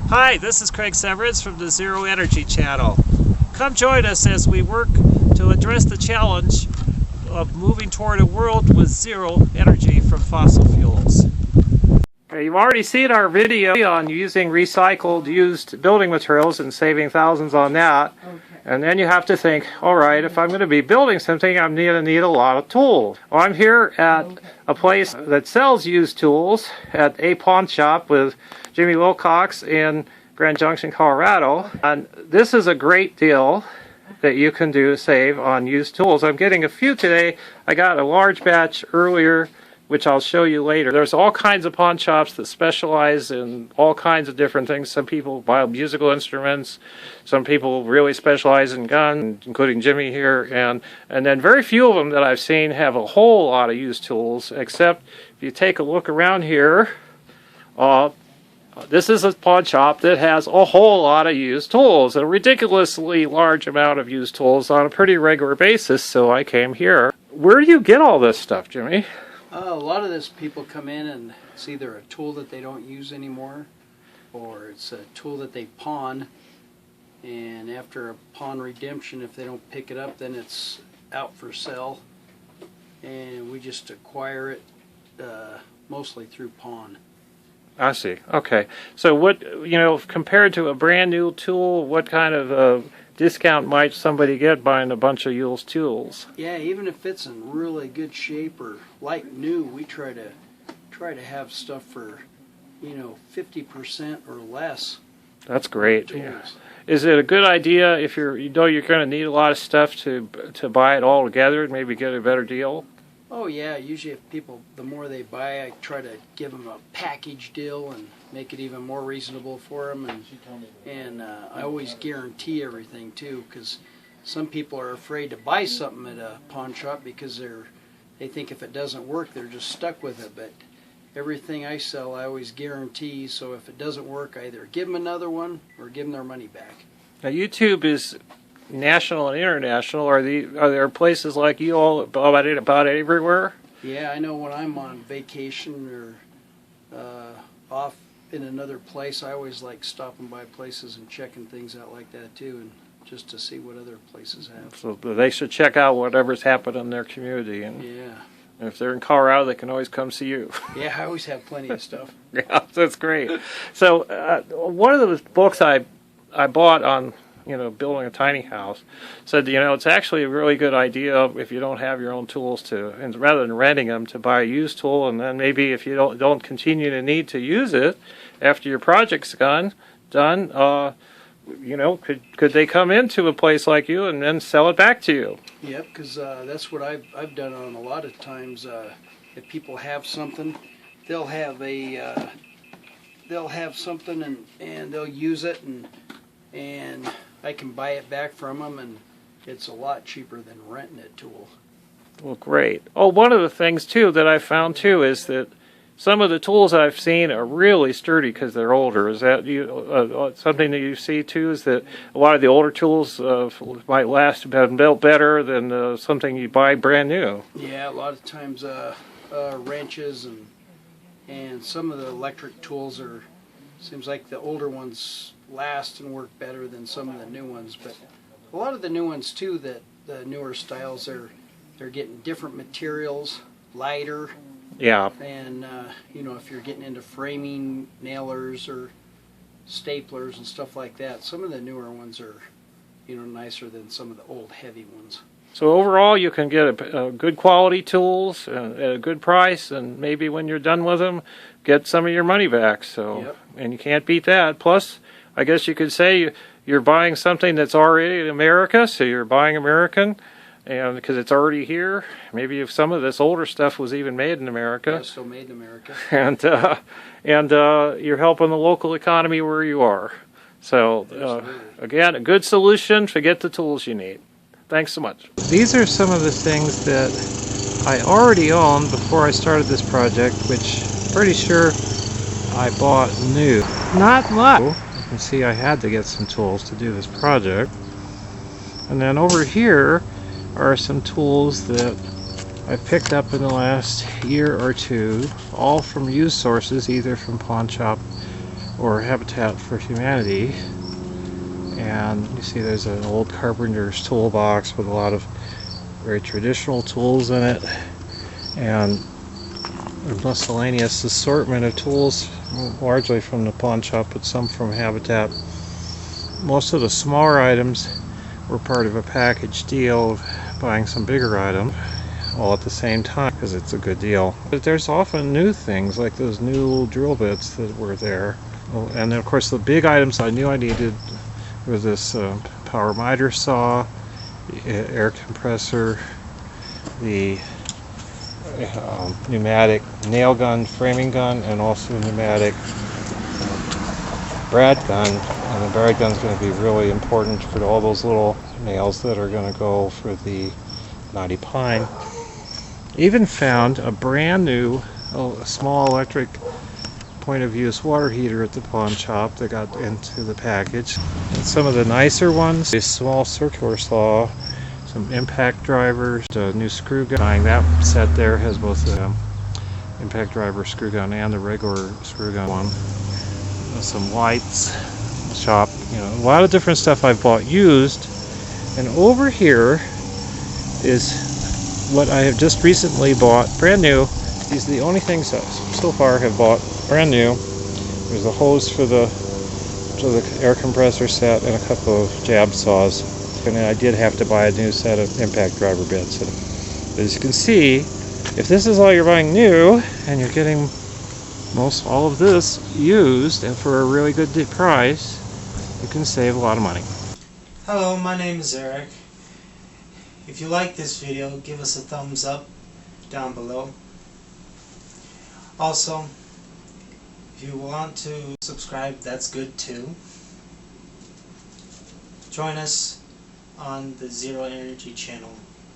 Hi, this is Craig Severance from the Zero Energy Channel. Come join us as we work to address the challenge of moving toward a world with zero energy from fossil fuels. Okay, you've already seen our video on using recycled used building materials and saving thousands on that. Okay. And then you have to think, all right, if I'm going to be building something, I'm going to need a lot of tools. Well, I'm here at a place that sells used tools at a pawn shop with Jimmy Wilcox in Grand Junction, Colorado. And this is a great deal that you can do to save on used tools. I'm getting a few today. I got a large batch earlier, which I'll show you later. There's all kinds of pawn shops that specialize in all kinds of different things. Some people buy musical instruments. Some people really specialize in guns, including Jimmy here. And then very few of them that I've seen have a whole lot of used tools, except if you take a look around here, this is a pawn shop that has a whole lot of used tools, a ridiculously large amount of used tools on a pretty regular basis, so I came here. Where do you get all this stuff, Jimmy? A lot of this people come in and it's either a tool that they don't use anymore or it's a tool that they pawn, and after a pawn redemption, if they don't pick it up, then it's out for sale, and we just acquire it mostly through pawn. I see. Okay. So what, compared to a brand new tool, what kind of discount might somebody get buying a bunch of used tools? Yeah, even if it's in really good shape or like new, we try to have stuff for 50% or less. That's great. Yeah. Is it a good idea if you're going to need a lot of stuff to buy it all together and maybe get a better deal? Oh yeah, usually if people, the more they buy, I try to give them a package deal and make it even more reasonable for them, and I always guarantee everything too, because some people are afraid to buy something at a pawn shop because they think if it doesn't work, they're just stuck with it. But everything I sell, I always guarantee, so if it doesn't work, I either give them another one or give them their money back. Now YouTube is national and international. Are there places like you all about everywhere? Yeah, I know when I'm on vacation or off in another place, I always like stopping by places and checking things out like that too, and just to see what other places have. So they should check out whatever's happened in their community, and yeah. And if they're in Colorado, they can always come see you. Yeah, I always have plenty of stuff. Yeah, that's great. So one of the books I bought on building a tiny house said, it's actually a really good idea if you don't have your own tools and rather than renting them, to buy a used tool, and then maybe if you don't continue to need to use it after your project's done, could they come into a place like you and then sell it back to you? Yep, because that's what I've done on a lot of times. If people have something, they'll have something and they'll use it, and I can buy it back from them, and it's a lot cheaper than renting a tool. Well, great. Oh, one of the things too that I found too is that some of the tools I've seen are really sturdy because they're older. Is that something that you see too? Is that a lot of the older tools might last about built better than something you buy brand new? Yeah, a lot of times wrenches and some of the electric tools seems like the older ones last and work better than some of the new ones. But a lot of the new ones too, that the newer styles, they're getting different materials, lighter. Yeah. And if you're getting into framing nailers or staplers and stuff like that, some of the newer ones are nicer than some of the old heavy ones. So overall, you can get a good quality tools at a good price, and maybe when you're done with them, get some of your money back. So, yep. And you can't beat that. Plus, I guess you could say you're buying something that's already in America, so you're buying American, and because it's already here. Maybe if some of this older stuff was even made in America. Yeah, still made in America. And you're helping the local economy where you are. So, again, a good solution to get the tools you need. Thanks so much. These are some of the things that I already owned before I started this project, which I'm pretty sure I bought new. Not much. You can see I had to get some tools to do this project. And then over here are some tools that I picked up in the last year or two, all from used sources, either from pawn shop or Habitat for Humanity. And you see there's an old carpenter's toolbox with a lot of very traditional tools in it, and a miscellaneous assortment of tools, largely from the pawn shop, but some from Habitat. Most of the smaller items were part of a package deal of buying some bigger item all at the same time because it's a good deal. But there's often new things like those new drill bits that were there. Oh, and then of course the big items I knew I needed were this power miter saw, the air compressor, the pneumatic nail gun, framing gun, and also pneumatic brad gun. And the brad gun is going to be really important for all those little nails that are going to go for the knotty pine. Even found a brand new small electric point of use water heater at the pawn shop that got into the package. And some of the nicer ones, a small circular saw, some impact drivers, a new screw gun. Buying that set there has both the impact driver screw gun and the regular screw gun one. Some lights, shop, a lot of different stuff I've bought used. And over here is what I have just recently bought brand new. These are the only things I so far have bought brand new. There's a hose for the air compressor set and a couple of jab saws. And I did have to buy a new set of impact driver bits. And as you can see, if this is all you're buying new and you're getting all of this used and for a really good price, you can save a lot of money. Hello, my name is Eric. If you like this video, give us a thumbs up down below. Also, if you want to subscribe, that's good too. Join us on the Zero Energy channel.